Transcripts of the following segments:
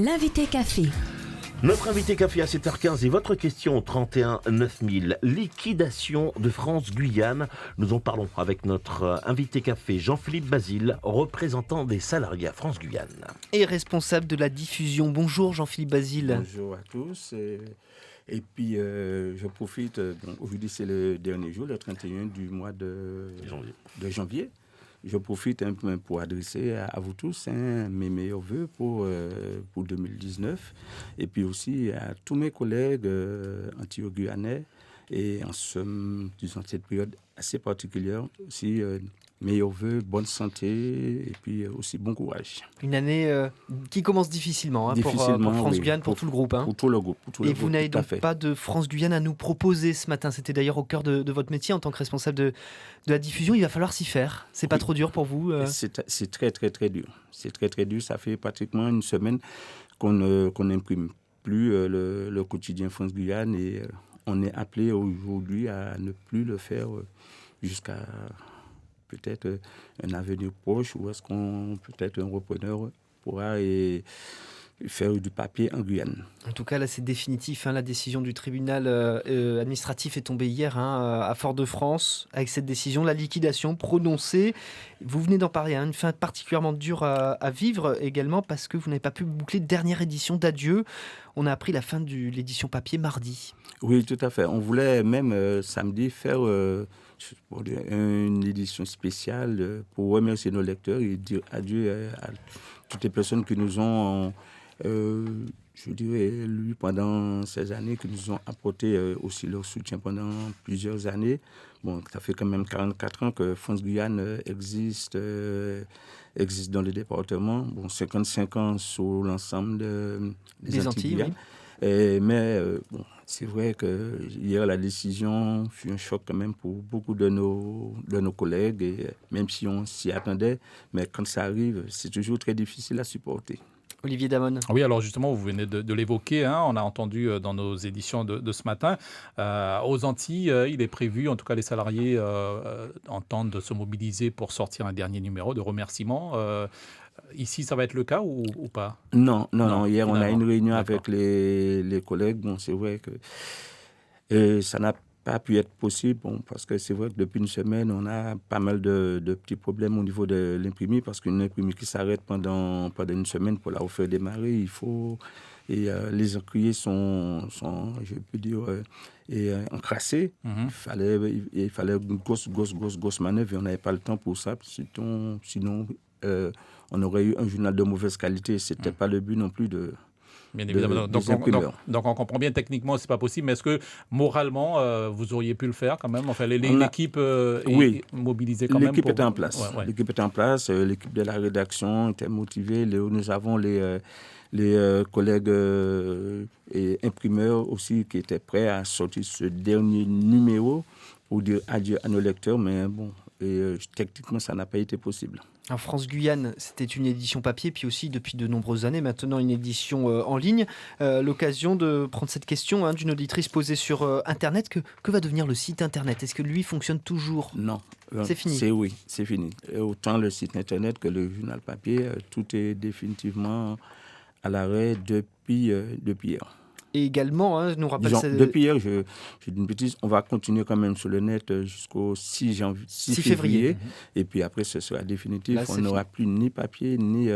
L'invité café. Notre invité café à 7h15 et votre question au 31 9000. Liquidation de France-Guyane. Nous en parlons avec notre invité café Jean-Philippe Basile, représentant des salariés à France-Guyane. Et responsable de la diffusion. Bonjour Jean-Philippe Basile. Bonjour à tous. Et puis, je profite, aujourd'hui c'est le dernier jour, le 31 du mois de janvier. Je profite un peu pour adresser à vous tous mes meilleurs voeux pour 2019 et puis aussi à tous mes collègues antillais-guyanais et en cette période assez particulière aussi meilleurs voeux, bonne santé et puis aussi bon courage. Une année qui commence difficilement, pour France-Guyane, pour tout le groupe. Pour tout le groupe. Et vous n'avez donc pas de France-Guyane à nous proposer ce matin. C'était d'ailleurs au cœur de votre métier en tant que responsable de la diffusion. Il va falloir s'y faire. C'est pas trop dur pour vous C'est très, très, très dur. C'est très, très dur. Ça fait pratiquement une semaine qu'on n'imprime plus le quotidien France-Guyane et on est appelé aujourd'hui à ne plus le faire jusqu'à peut-être un avenir proche ou est-ce qu'on peut-être un repreneur pourra faire du papier en Guyane. En tout cas, là, c'est définitif. La décision du tribunal administratif est tombée hier à Fort-de-France. Avec cette décision, la liquidation prononcée. Vous venez d'en parler, une fin particulièrement dure à vivre également parce que vous n'avez pas pu boucler dernière édition d'Adieu. On a appris la fin de l'édition papier mardi. Oui, tout à fait. On voulait même samedi faire une édition spéciale pour remercier nos lecteurs et dire adieu à toutes les personnes qui nous ont je dirais, lui, pendant ces années, qui nous ont apporté aussi leur soutien pendant plusieurs années. Bon, ça fait quand même 44 ans que France-Guyane existe dans le département. Bon, 55 ans sur l'ensemble des Antilles. Oui. Mais c'est vrai que hier, la décision fut un choc quand même pour beaucoup de nos collègues, et même si on s'y attendait, mais quand ça arrive, c'est toujours très difficile à supporter. Olivier Damon. Oui, alors justement, vous venez de l'évoquer, on a entendu dans nos éditions de ce matin. Aux Antilles, il est prévu, en tout cas les salariés entendent se mobiliser pour sortir un dernier numéro de remerciements. Ici, ça va être le cas ou pas ? Non. Hier, on a eu une réunion avec les collègues. Bon, c'est vrai que ça n'a pas pu être possible, parce que c'est vrai que depuis une semaine, on a pas mal de petits problèmes au niveau de l'imprimé, parce qu'une imprimée qui s'arrête pendant une semaine pour la refaire démarrer, il faut... Et les encriers sont je peux dire, encrassés. Mm-hmm. Il fallait une grosse manœuvre et on n'avait pas le temps pour ça. Sinon on aurait eu un journal de mauvaise qualité. Ce n'était pas le but non plus de... Bien évidemment. Donc on comprend bien, techniquement, ce n'est pas possible. Mais est-ce que moralement, vous auriez pu le faire quand même ? Enfin, l'équipe est mobilisée quand même. L'équipe était en place. Ouais. L'équipe était en place. L'équipe de la rédaction était motivée. Nous avons les collègues et imprimeurs aussi qui étaient prêts à sortir ce dernier numéro pour dire adieu à nos lecteurs. Mais bon, techniquement, ça n'a pas été possible. En France-Guyane, c'était une édition papier, puis aussi depuis de nombreuses années, maintenant une édition en ligne. L'occasion de prendre cette question d'une auditrice posée sur Internet. Que va devenir le site Internet ? Est-ce que lui fonctionne toujours ? Non. C'est fini. Oui, c'est fini. Autant le site Internet que le journal papier, tout est définitivement à l'arrêt depuis hier. Et également, nous rappelle... Depuis hier, je dis une bêtise, on va continuer quand même sur le net jusqu'au 6 février. Et puis après, ce sera définitif. Là, on n'aura plus ni papier, ni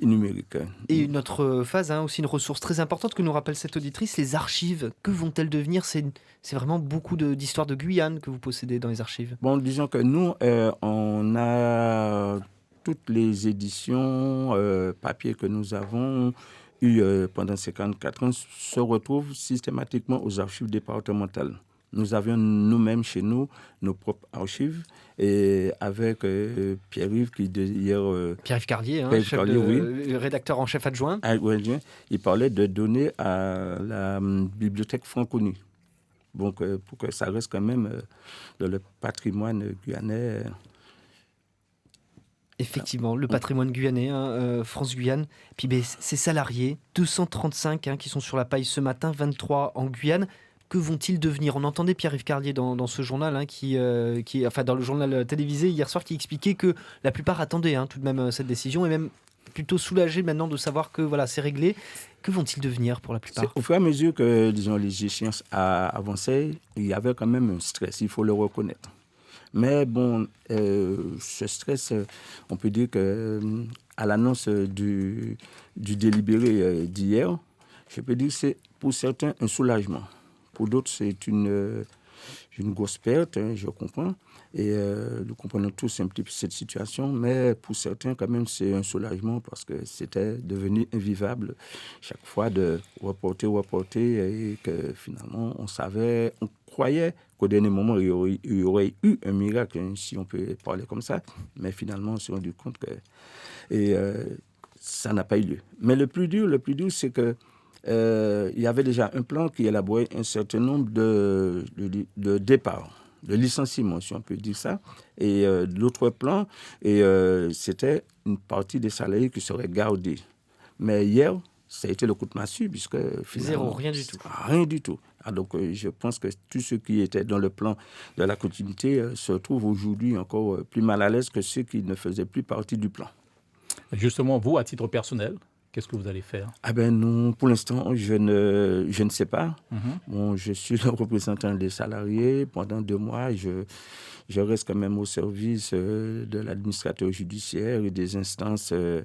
numérique. Et une autre phase, aussi une ressource très importante que nous rappelle cette auditrice, les archives. Que vont-elles devenir ? C'est vraiment beaucoup d'histoires de Guyane que vous possédez dans les archives. Bon, disons que nous, on a toutes les éditions papier que nous avons pendant ces 44 ans se retrouvent systématiquement aux archives départementales. Nous avions nous-mêmes chez nous nos propres archives et avec Pierre-Yves qui hier... Pierre-Yves Carlier, le rédacteur en chef adjoint. Il parlait de donner à la bibliothèque Franconie. Donc pour que ça reste quand même dans le patrimoine guyanais... Effectivement, le patrimoine guyanais, France-Guyane. Puis ces salariés, 235 qui sont sur la paille ce matin, 23 en Guyane. Que vont-ils devenir ? On entendait Pierre-Yves Carlier dans ce journal, dans le journal télévisé hier soir, qui expliquait que la plupart attendaient tout de même cette décision et même plutôt soulagés maintenant de savoir que voilà, c'est réglé. Que vont-ils devenir pour la plupart ? Au fur et à mesure que, disons, les échéances avançaient, il y avait quand même un stress, il faut le reconnaître. Mais bon, ce stress, on peut dire qu'à l'annonce du délibéré d'hier, je peux dire que c'est pour certains un soulagement. Pour d'autres, c'est une grosse perte, hein, je comprends. Et nous comprenons tous un petit peu cette situation, mais pour certains, quand même, c'est un soulagement parce que c'était devenu invivable chaque fois de reporter, et que finalement, on croyait qu'au dernier moment, il y aurait eu un miracle, hein, si on peut parler comme ça, mais finalement, on s'est rendu compte que ça n'a pas eu lieu. Mais le plus dur, c'est que il y avait déjà un plan qui élaborait un certain nombre de départs, de licenciements, si on peut dire ça. Et l'autre plan, c'était une partie des salariés qui seraient gardés. Mais hier, ça a été le coup de massue, puisque finalement... Rien du tout. Rien du tout. Donc, je pense que tous ceux qui étaient dans le plan de la continuité se retrouvent aujourd'hui encore plus mal à l'aise que ceux qui ne faisaient plus partie du plan. Justement, vous, à titre personnel, qu'est-ce que vous allez faire ? Ah ben non, pour l'instant, je ne sais pas. Mm-hmm. Bon, je suis le représentant des salariés. Pendant 2 mois, je reste quand même au service de l'administrateur judiciaire et des instances en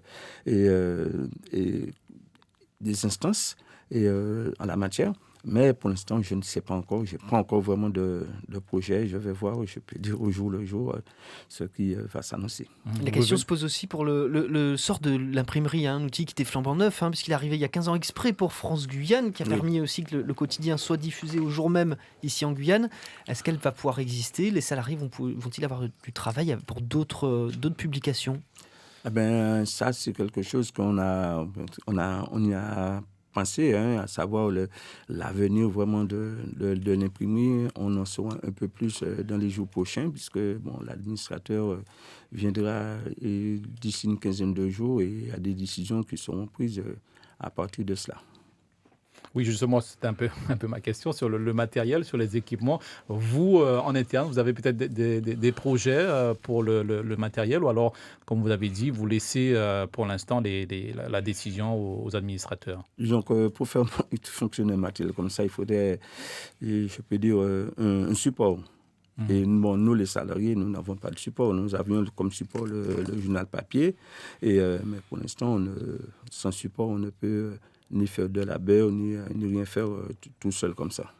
la matière. Mais pour l'instant, je ne sais pas encore. Je n'ai pas encore vraiment de projet. Je vais voir, je peux dire au jour le jour, ce qui va s'annoncer. La question se pose aussi pour le sort de l'imprimerie, hein, un outil qui était flambant neuf, hein, puisqu'il est arrivé il y a 15 ans exprès pour France Guyane, qui a permis aussi que le quotidien soit diffusé au jour même ici en Guyane. Est-ce qu'elle va pouvoir exister ? Les salariés vont-ils avoir du travail pour d'autres publications ? Ah ben, ça, c'est quelque chose on y a pensé, hein, à savoir l'avenir vraiment de l'imprimerie. On en saura un peu plus dans les jours prochains, puisque bon, l'administrateur viendra d'ici une quinzaine de jours et il y a des décisions qui seront prises à partir de cela. Oui, justement, c'était un peu ma question sur le matériel, sur les équipements. Vous, en interne, vous avez peut-être des projets pour le matériel ou alors, comme vous avez dit, vous laissez pour l'instant la décision aux administrateurs ? Donc, pour faire fonctionner un matériel comme ça, il faudrait, je peux dire, un support. Mmh. Et bon, nous, les salariés, nous n'avons pas de support. Nous avions comme support le journal papier. Mais pour l'instant, sans support, on ne peut ni faire de labeur, ni rien faire tout seul comme ça.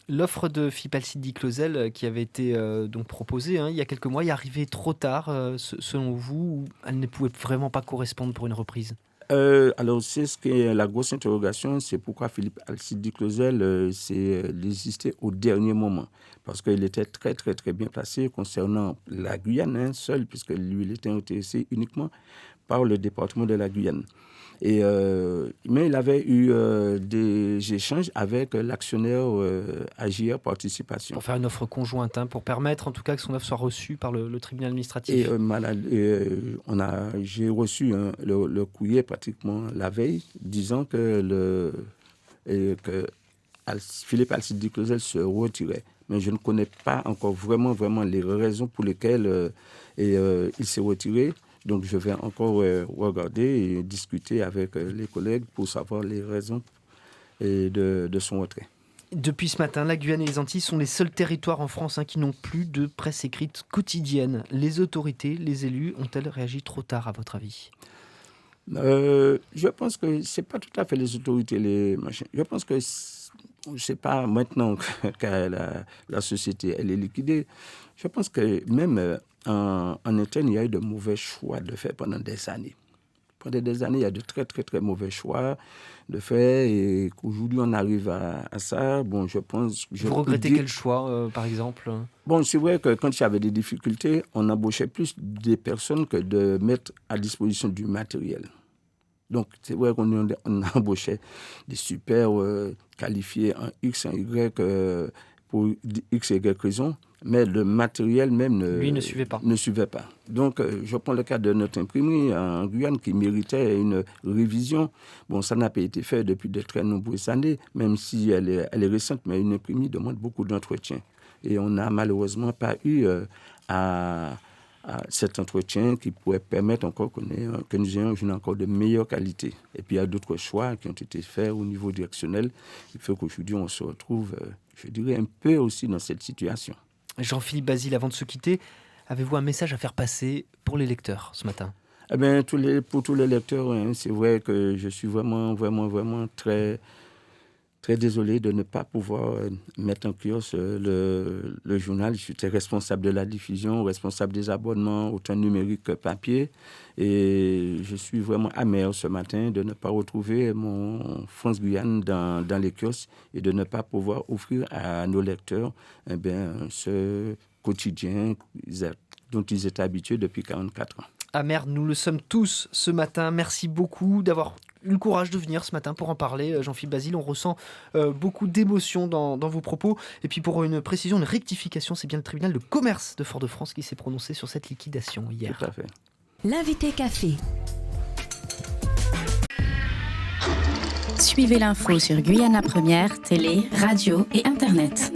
L'offre de Philippe Alcide Di Clausel qui avait été donc proposée il y a quelques mois, est arrivée trop tard, selon vous, ou elle ne pouvait vraiment pas correspondre pour une reprise ? Alors, c'est ce qui est la grosse interrogation, c'est pourquoi Philippe Alcide Di Clausel s'est désisté au dernier moment. Parce qu'il était très, très, très bien placé concernant la Guyane seul, puisque lui, il était intéressé uniquement par le département de la Guyane. Mais il avait eu des échanges avec l'actionnaire AGR Participation. Pour faire une offre conjointe, pour permettre en tout cas que son offre soit reçue par le tribunal administratif. J'ai reçu le courrier pratiquement la veille, disant que Philippe Alcide Di Clausel se retirait. Mais je ne connais pas encore vraiment les raisons pour lesquelles il s'est retiré. Donc, je vais encore regarder et discuter avec les collègues pour savoir les raisons de son retrait. Depuis ce matin, la Guyane et les Antilles sont les seuls territoires en France qui n'ont plus de presse écrite quotidienne. Les autorités, les élus, ont-elles réagi trop tard, à votre avis ? Je pense que ce n'est pas tout à fait les autorités, les machins. Je pense que ce n'est pas maintenant que la société elle est liquidée. Je pense que même en interne, il y a eu de mauvais choix de faire pendant des années. Pendant des années, il y a de très, très, très mauvais choix de faire et qu'aujourd'hui, on arrive à ça. Bon, je pense... Vous regrettez quel choix, par exemple ? Bon, c'est vrai que quand il y avait des difficultés, on embauchait plus des personnes que de mettre à disposition du matériel. Donc, c'est vrai qu'on embauchait des super qualifiés en X, en Y, pour X et Y raisons, mais le matériel même ne suivait pas. Donc, je prends le cas de notre imprimerie en Guyane qui méritait une révision. Bon, ça n'a pas été fait depuis de très nombreuses années, même si elle est récente, mais une imprimerie demande beaucoup d'entretien. Et on n'a malheureusement pas eu à à cet entretien qui pourrait permettre encore que nous ayons un journal encore de meilleure qualité. Et puis il y a d'autres choix qui ont été faits au niveau directionnel. Il faut qu'aujourd'hui on se retrouve, je dirais, un peu aussi dans cette situation. Jean-Philippe Basile, avant de se quitter, avez-vous un message à faire passer pour les lecteurs ce matin ? Eh bien, pour tous les lecteurs, hein, c'est vrai que je suis vraiment très, très désolé de ne pas pouvoir mettre en kiosque le journal. Je suis responsable de la diffusion, responsable des abonnements, autant numérique que papier. Et je suis vraiment amer ce matin de ne pas retrouver mon France Guyane dans les kiosques et de ne pas pouvoir offrir à nos lecteurs ce quotidien dont ils étaient habitués depuis 44 ans. Amer, nous le sommes tous ce matin. Merci beaucoup d'avoir eu le courage de venir ce matin pour en parler. Jean-Philippe Basile, on ressent beaucoup d'émotion dans vos propos. Et puis pour une précision, une rectification, c'est bien le tribunal de commerce de Fort-de-France qui s'est prononcé sur cette liquidation hier. Tout à fait. L'invité café. Suivez l'info sur Guyana Première, télé, radio et Internet.